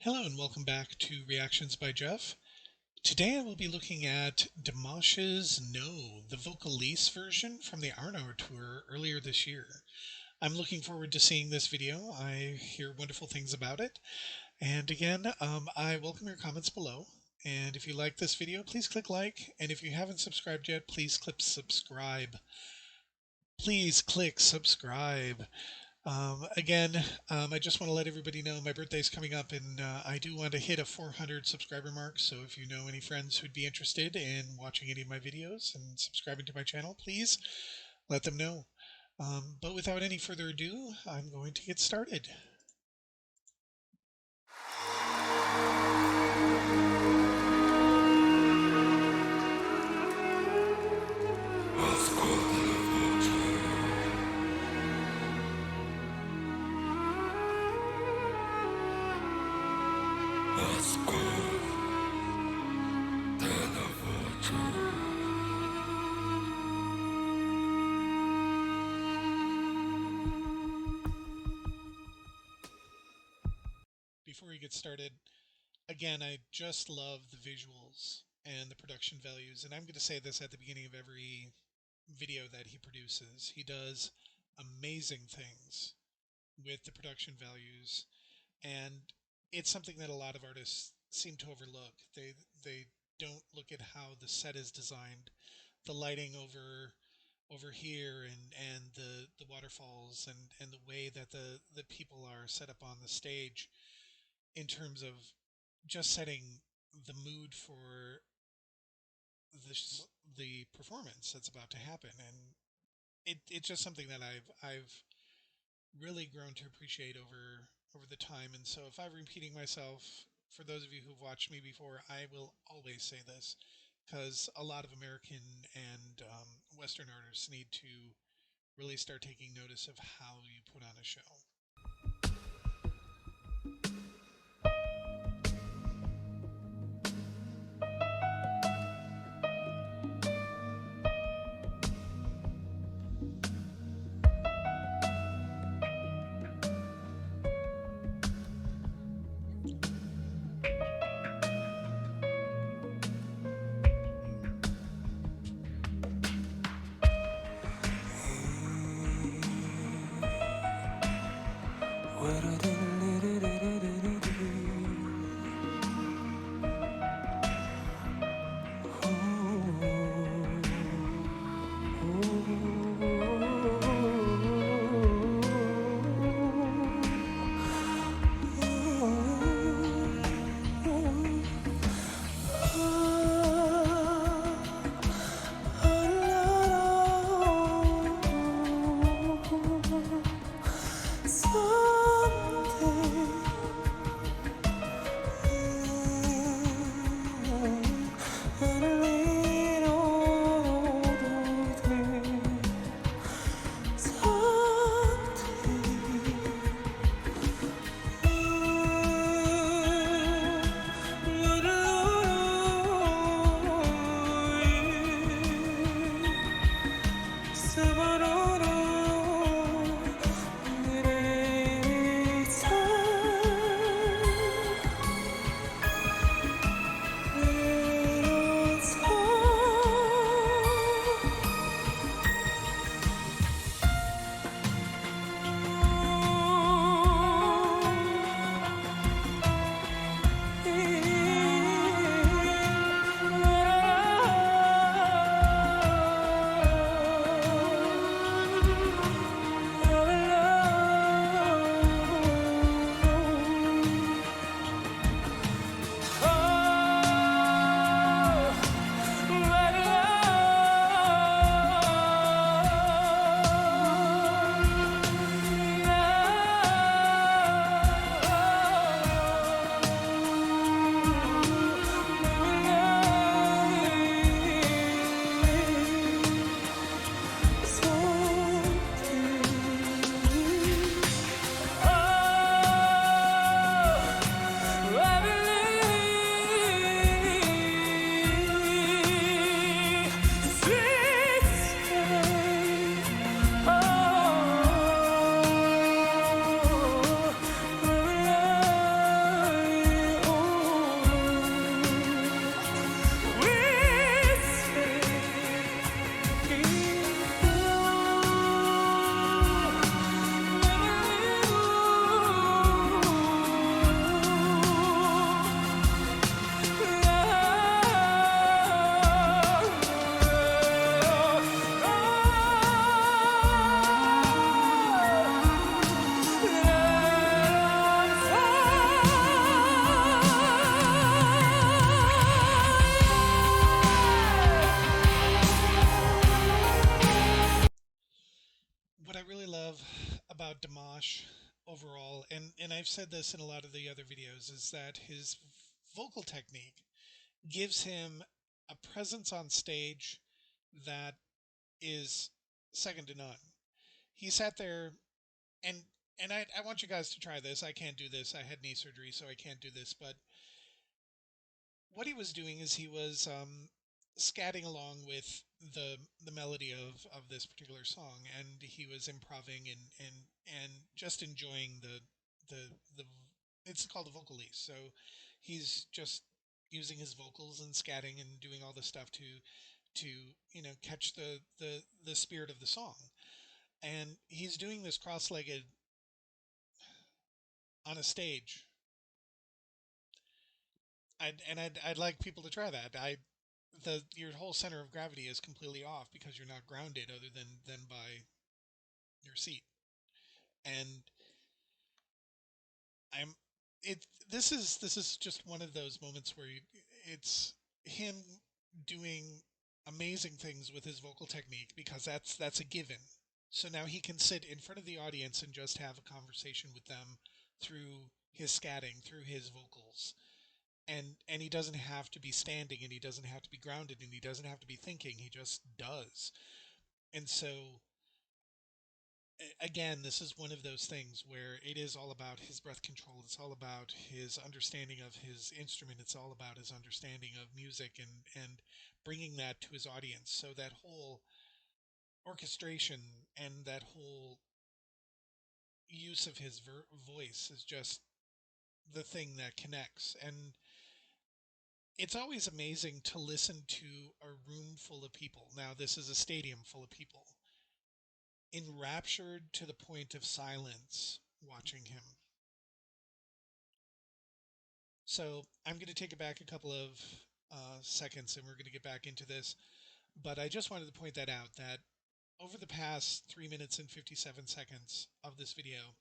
Hello and welcome back to Reactions by Jeff. Today I will be looking at Dimash's No, the Vocalise version from the Arnau tour earlier this year. I'm looking forward to seeing this video. I hear wonderful things about it. And again, I welcome your comments below. And if you like this video, please click like. And if you haven't subscribed yet, please click subscribe. Please click subscribe. I just want to let everybody know my birthday's coming up, and I do want to hit a 400 subscriber mark. So if you know any friends who'd be interested in watching any of my videos and subscribing to my channel, please let them know. But without any further ado, I'm going to get started. Before we get started, again, I just love the visuals and the production values, and I'm going to say this at the beginning of every video that he produces. He does amazing things with the production values, and it's something that a lot of artists seem to overlook. They don't look at how the set is designed, the lighting over here, and the waterfalls, and the way that the people are set up on the stage, in terms of just setting the mood for the performance that's about to happen. And it's just something that I've really grown to appreciate over the time. And so if I'm repeating myself, for those of you who've watched me before, I will always say this, because a lot of American and Western artists need to really start taking notice of how you put on a show. overall, and I've said this in a lot of the other videos, is that his vocal technique gives him a presence on stage that is second to none. He sat there, and I want you guys to try this. I can't do this. I had knee surgery, so I can't do this. But what he was doing is he was scatting along with the melody of this particular song, and he was improvising and just enjoying the it's called a vocalise. So he's just using his vocals and scatting and doing all the stuff to catch the spirit of the song. And he's doing this cross-legged on a stage. I'd like people to try that. Your whole center of gravity is completely off because you're not grounded other than by your seat. And this is just one of those moments where it's him doing amazing things with his vocal technique, because that's a given. So now he can sit in front of the audience and just have a conversation with them through his scatting, through his vocals. And he doesn't have to be standing, and he doesn't have to be grounded, and he doesn't have to be thinking. He just does. And so, again, this is one of those things where it is all about his breath control. It's all about his understanding of his instrument. It's all about his understanding of music and bringing that to his audience. So that whole orchestration and that whole use of his voice is just the thing that connects. And it's always amazing to listen to a room full of people. Now, this is a stadium full of people, enraptured to the point of silence watching him. So I'm going to take it back a couple of seconds, and we're going to get back into this. But I just wanted to point that out, that over the past 3 minutes and 57 seconds of this video,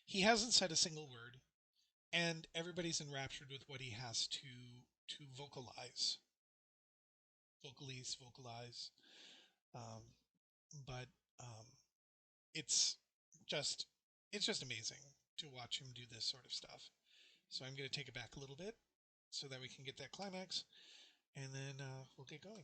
he hasn't said a single word, and everybody's enraptured with what he has to vocalize. Vocalize. But it's just amazing to watch him do this sort of stuff. So I'm going to take it back a little bit so that we can get that climax, and then we'll get going.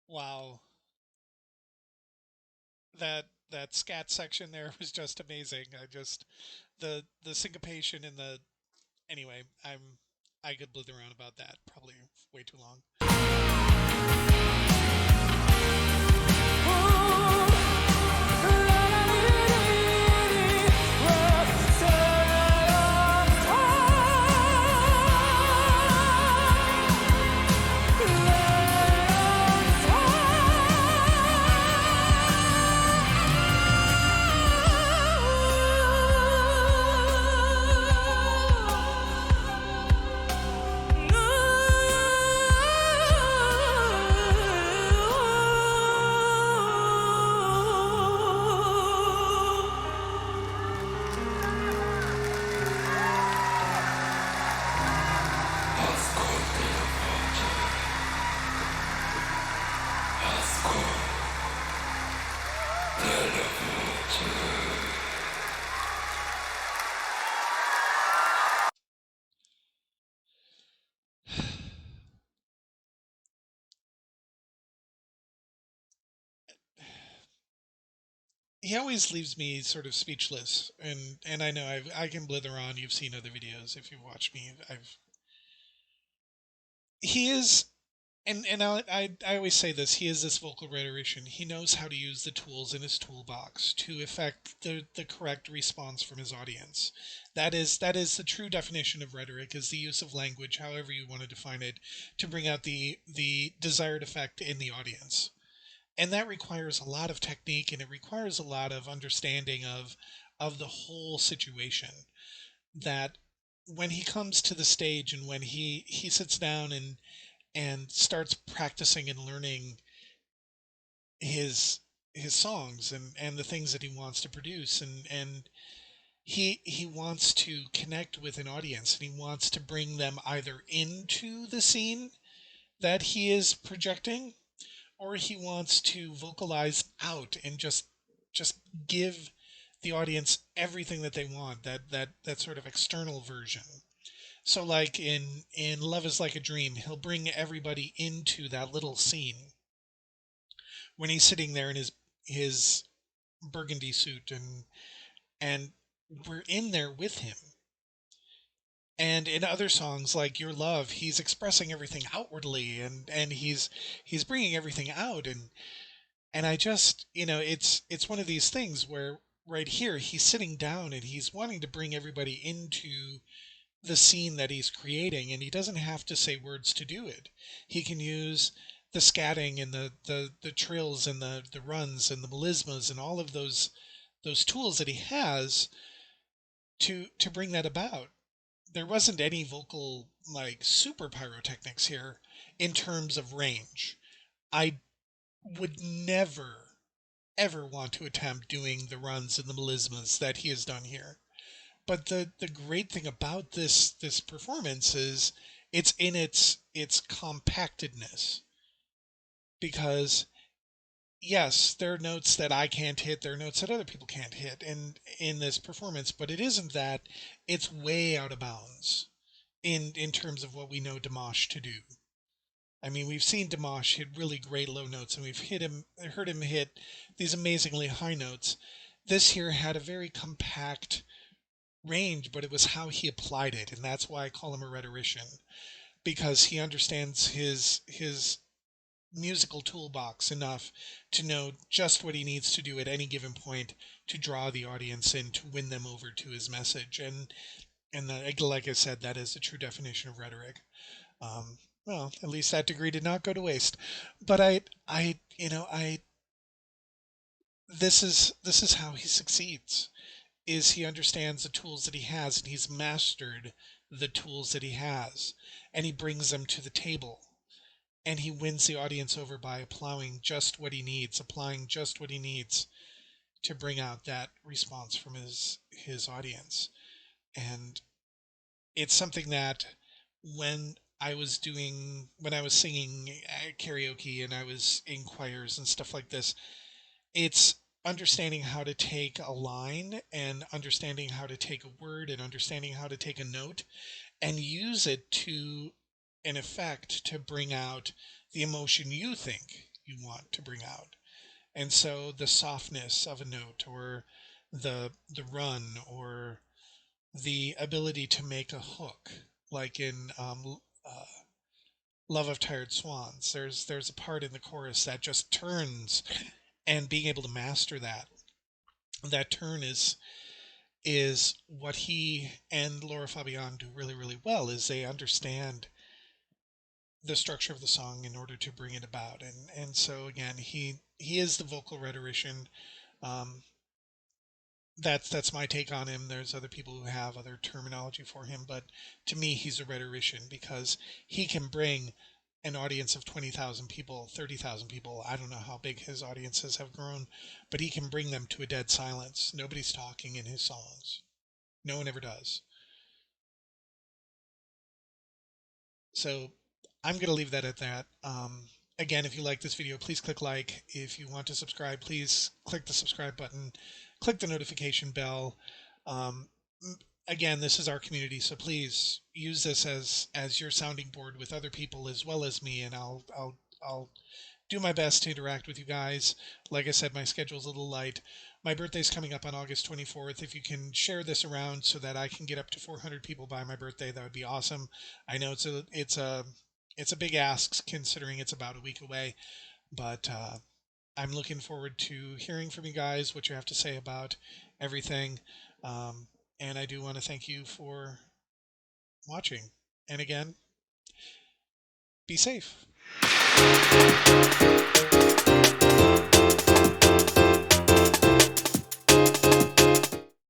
Wow. That scat section there was just amazing. The syncopation and anyway, I could blither around about that probably way too long. he always leaves me sort of speechless, and I know I can blither on. You've seen other videos if you've watched me. I've he is and I always say this, he is this vocal rhetorician. He knows how to use the tools in his toolbox to effect the correct response from his audience. That is the true definition of rhetoric, is the use of language, however you want to define it, to bring out the desired effect in the audience. And that requires a lot of technique, and it requires a lot of understanding of the whole situation. That when he comes to the stage and when he sits down and starts practicing and learning his his songs and the things that he wants to produce, and he wants to connect with an audience, and he wants to bring them either into the scene that he is projecting, or he wants to vocalize out and just give the audience everything that they want, that sort of external version. So like in Love Is Like a Dream, he'll bring everybody into that little scene when he's sitting there in his burgundy suit, and we're in there with him. And in other songs like Your Love, he's expressing everything outwardly, and he's bringing everything out, and I just, it's one of these things where right here he's sitting down and he's wanting to bring everybody into the scene that he's creating, and he doesn't have to say words to do it. He can use the scatting and the trills and the runs and the melismas and all of those tools that he has to bring that about. There wasn't any vocal like super pyrotechnics here in terms of range. I would never ever want to attempt doing the runs and the melismas that he has done here. But the great thing about this performance is it's in its compactedness, because yes, there are notes that I can't hit, there are notes that other people can't hit in this performance, but it isn't that. It's way out of bounds in terms of what we know Dimash to do. I mean, we've seen Dimash hit really great low notes, and we've heard him hit these amazingly high notes. This here had a very compact range, but it was how he applied it, and that's why I call him a rhetorician, because he understands his musical toolbox enough to know just what he needs to do at any given point to draw the audience in, to win them over to his message. And like I said, that is the true definition of rhetoric. Well, at least that degree did not go to waste. But I this is how he succeeds, is he understands the tools that he has, and he's mastered the tools that he has, and he brings them to the table, and he wins the audience over by applying just what he needs to bring out that response from his audience. And it's something that when when I was singing karaoke and I was in choirs and stuff like this, it's understanding how to take a line and understanding how to take a word and understanding how to take a note and use it to an effect to bring out the emotion you think you want to bring out. And so the softness of a note, or the run, or the ability to make a hook, like in Love of Tired Swans. There's a part in the chorus that just turns, and being able to master that turn is what he and Laura Fabian do really, really well, is they understand the structure of the song in order to bring it about. And so again, he is the vocal rhetorician. Um, that's my take on him. There's other people who have other terminology for him, but to me, he's a rhetorician because he can bring an audience of 20,000 people, 30,000 people. I don't know how big his audiences have grown, but he can bring them to a dead silence. Nobody's talking in his songs. No one ever does. So I'm going to leave that at that. Again, if you like this video, please click like. If you want to subscribe, please click the subscribe button, click the notification bell. Um, Again, this is our community, so please use this as your sounding board with other people as well as me, and I'll do my best to interact with you guys. Like I said, my schedule's a little light. My birthday's coming up on August 24th. If you can share this around so that I can get up to 400 people by my birthday, that would be awesome. I know it's a big ask considering it's about a week away, but I'm looking forward to hearing from you guys what you have to say about everything. Um, and I do want to thank you for watching. And again, be safe.